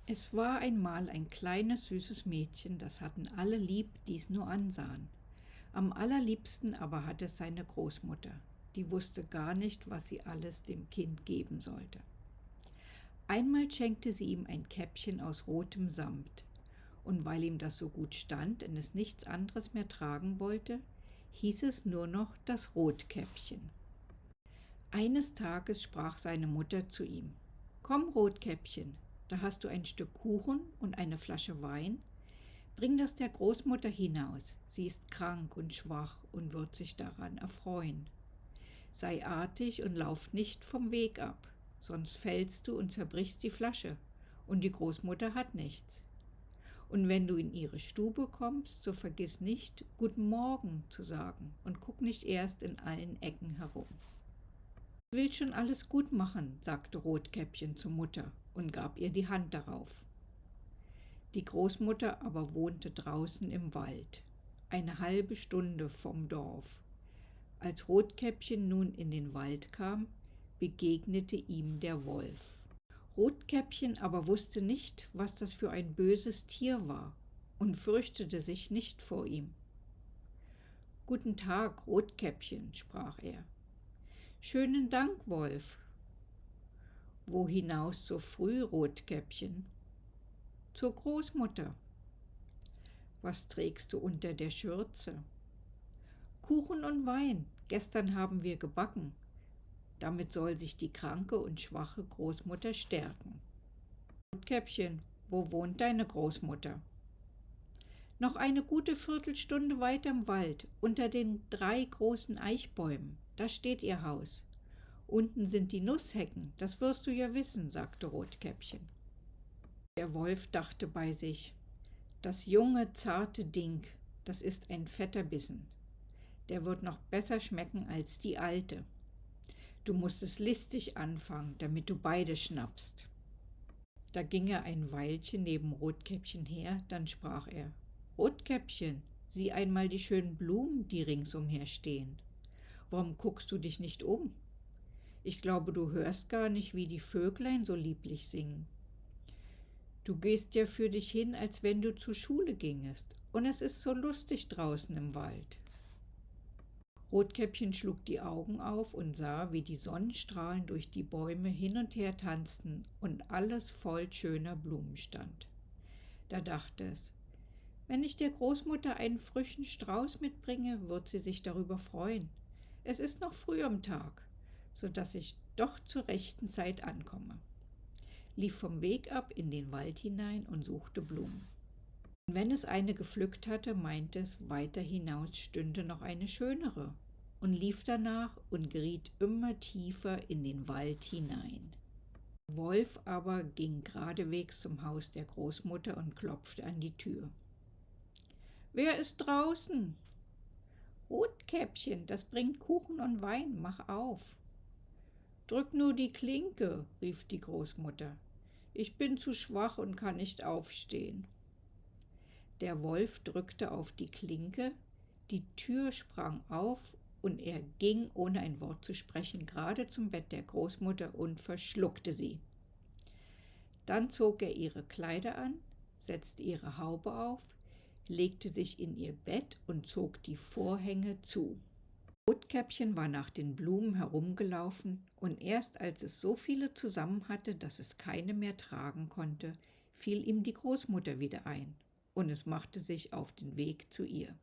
Es war einmal ein kleines, süßes Mädchen, das hatten alle lieb, die es nur ansahen. Am allerliebsten aber hatte es seine Großmutter. Die wusste gar nicht, was sie alles dem Kind geben sollte. Einmal schenkte sie ihm ein Käppchen aus rotem Samt, und weil ihm das so gut stand und es nichts anderes mehr tragen wollte, hieß es nur noch das Rotkäppchen. Eines Tages sprach seine Mutter zu ihm: »Komm, Rotkäppchen, da hast du ein Stück Kuchen und eine Flasche Wein. Bring das der Großmutter hinaus. Sie ist krank und schwach und wird sich daran erfreuen. Sei artig und lauf nicht vom Weg ab, sonst fällst du und zerbrichst die Flasche, und die Großmutter hat nichts. Und wenn du in ihre Stube kommst, so vergiss nicht, Guten Morgen zu sagen und guck nicht erst in allen Ecken herum.« »Ich will schon alles gut machen«, sagte Rotkäppchen zur Mutter und gab ihr die Hand darauf. Die Großmutter aber wohnte draußen im Wald, eine halbe Stunde vom Dorf. Als Rotkäppchen nun in den Wald kam, begegnete ihm der Wolf. Rotkäppchen aber wusste nicht, was das für ein böses Tier war, und fürchtete sich nicht vor ihm. »Guten Tag, Rotkäppchen«, sprach er. »Schönen Dank, Wolf.« »Wo hinaus so früh, Rotkäppchen?« »Zur Großmutter.« »Was trägst du unter der Schürze?« »Kuchen und Wein, gestern haben wir gebacken. Damit soll sich die kranke und schwache Großmutter stärken.« »Rotkäppchen, wo wohnt deine Großmutter?« »Noch eine gute Viertelstunde weiter im Wald, unter den 3 großen Eichbäumen. Da steht ihr Haus. Unten sind die Nusshecken, das wirst du ja wissen«, sagte Rotkäppchen. Der Wolf dachte bei sich: »Das junge, zarte Ding, das ist ein fetter Bissen. Der wird noch besser schmecken als die alte. Du musst es listig anfangen, damit du beide schnappst.« Da ging er ein Weilchen neben Rotkäppchen her, dann sprach er: »Rotkäppchen, sieh einmal die schönen Blumen, die ringsumher stehen. Warum guckst du dich nicht um? Ich glaube, du hörst gar nicht, wie die Vöglein so lieblich singen. Du gehst ja für dich hin, als wenn du zur Schule gingest, und es ist so lustig draußen im Wald.« Rotkäppchen schlug die Augen auf und sah, wie die Sonnenstrahlen durch die Bäume hin und her tanzten und alles voll schöner Blumen stand. Da dachte es: »Wenn ich der Großmutter einen frischen Strauß mitbringe, wird sie sich darüber freuen. Es ist noch früh am Tag, so dass ich doch zur rechten Zeit ankomme.« Lief vom Weg ab in den Wald hinein und suchte Blumen. Und wenn es eine gepflückt hatte, meinte es, weiter hinaus stünde noch eine schönere, und lief danach und geriet immer tiefer in den Wald hinein. Der Wolf aber ging geradewegs zum Haus der Großmutter und klopfte an die Tür. »Wer ist draußen?« »Rotkäppchen, das bringt Kuchen und Wein, mach auf.« »Drück nur die Klinke«, rief die Großmutter. »Ich bin zu schwach und kann nicht aufstehen.« Der Wolf drückte auf die Klinke, die Tür sprang auf, und er ging, ohne ein Wort zu sprechen, gerade zum Bett der Großmutter und verschluckte sie. Dann zog er ihre Kleider an, setzte ihre Haube auf, legte sich in ihr Bett und zog die Vorhänge zu. Rotkäppchen war nach den Blumen herumgelaufen, und erst als es so viele zusammen hatte, dass es keine mehr tragen konnte, fiel ihm die Großmutter wieder ein, und es machte sich auf den Weg zu ihr.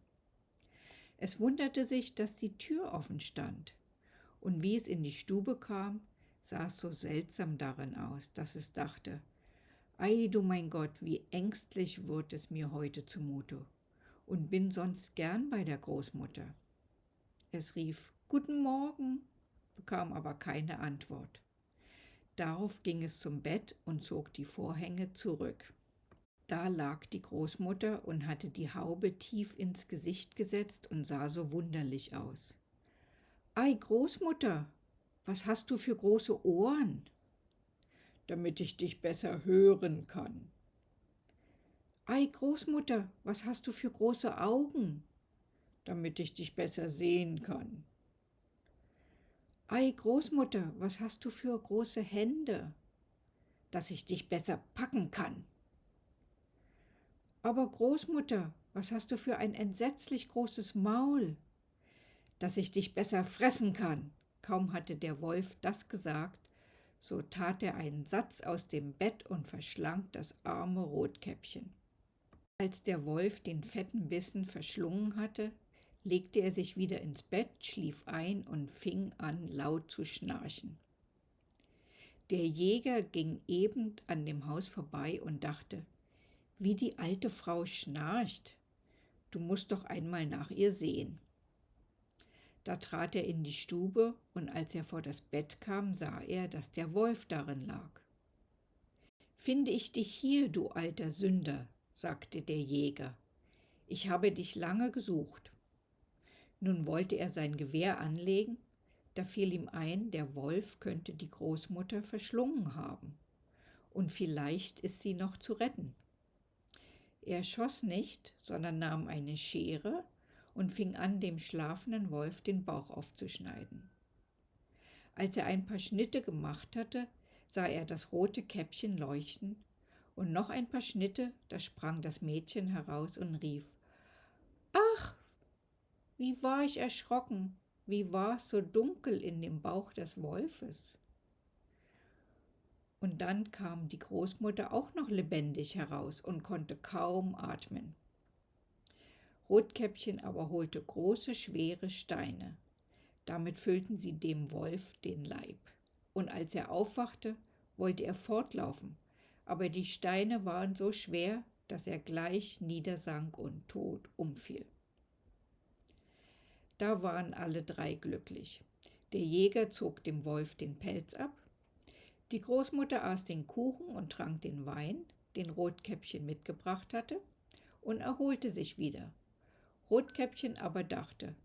Es wunderte sich, dass die Tür offen stand, und wie es in die Stube kam, sah es so seltsam darin aus, dass es dachte: »Ei, du mein Gott, wie ängstlich wird es mir heute zumute, und bin sonst gern bei der Großmutter.« Es rief: »Guten Morgen«, bekam aber keine Antwort. Darauf ging es zum Bett und zog die Vorhänge zurück. Da lag die Großmutter und hatte die Haube tief ins Gesicht gesetzt und sah so wunderlich aus. »Ei, Großmutter, was hast du für große Ohren?« »Damit ich dich besser hören kann.« »Ei, Großmutter, was hast du für große Augen?« »Damit ich dich besser sehen kann.« »Ei, Großmutter, was hast du für große Hände?« »Dass ich dich besser packen kann.« Aber Großmutter, was hast du für ein entsetzlich großes Maul, dass ich dich besser fressen kann. Kaum hatte der Wolf das gesagt, so tat er einen Satz aus dem Bett und verschlang das arme Rotkäppchen. Als der Wolf den fetten Bissen verschlungen hatte, legte er sich wieder ins Bett, schlief ein und fing an, laut zu schnarchen. Der Jäger ging eben an dem Haus vorbei und dachte, wie die alte Frau schnarcht. Du musst doch einmal nach ihr sehen. Da trat er in die Stube, und als er vor das Bett kam, sah er, dass der Wolf darin lag. »Finde ich dich hier, du alter Sünder«, sagte der Jäger. »Ich habe dich lange gesucht.« Nun wollte er sein Gewehr anlegen, da fiel ihm ein, der Wolf könnte die Großmutter verschlungen haben, und vielleicht ist sie noch zu retten. Er schoss nicht, sondern nahm eine Schere und fing an, dem schlafenden Wolf den Bauch aufzuschneiden. Als er ein paar Schnitte gemacht hatte, sah er das rote Käppchen leuchten, und noch ein paar Schnitte, da sprang das Mädchen heraus und rief, »Ach, wie war ich erschrocken, wie war es so dunkel in dem Bauch des Wolfes!« Und dann kam die Großmutter auch noch lebendig heraus und konnte kaum atmen. Rotkäppchen aber holte große, schwere Steine. Damit füllten sie dem Wolf den Leib. Und als er aufwachte, wollte er fortlaufen, aber die Steine waren so schwer, dass er gleich niedersank und tot umfiel. Da waren alle drei glücklich. Der Jäger zog dem Wolf den Pelz ab, die Großmutter aß den Kuchen und trank den Wein, den Rotkäppchen mitgebracht hatte, und erholte sich wieder. Rotkäppchen aber dachte,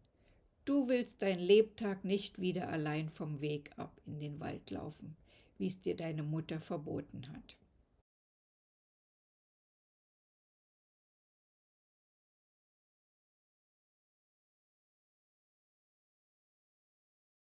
du willst dein Lebtag nicht wieder allein vom Weg ab in den Wald laufen, wie es dir deine Mutter verboten hat.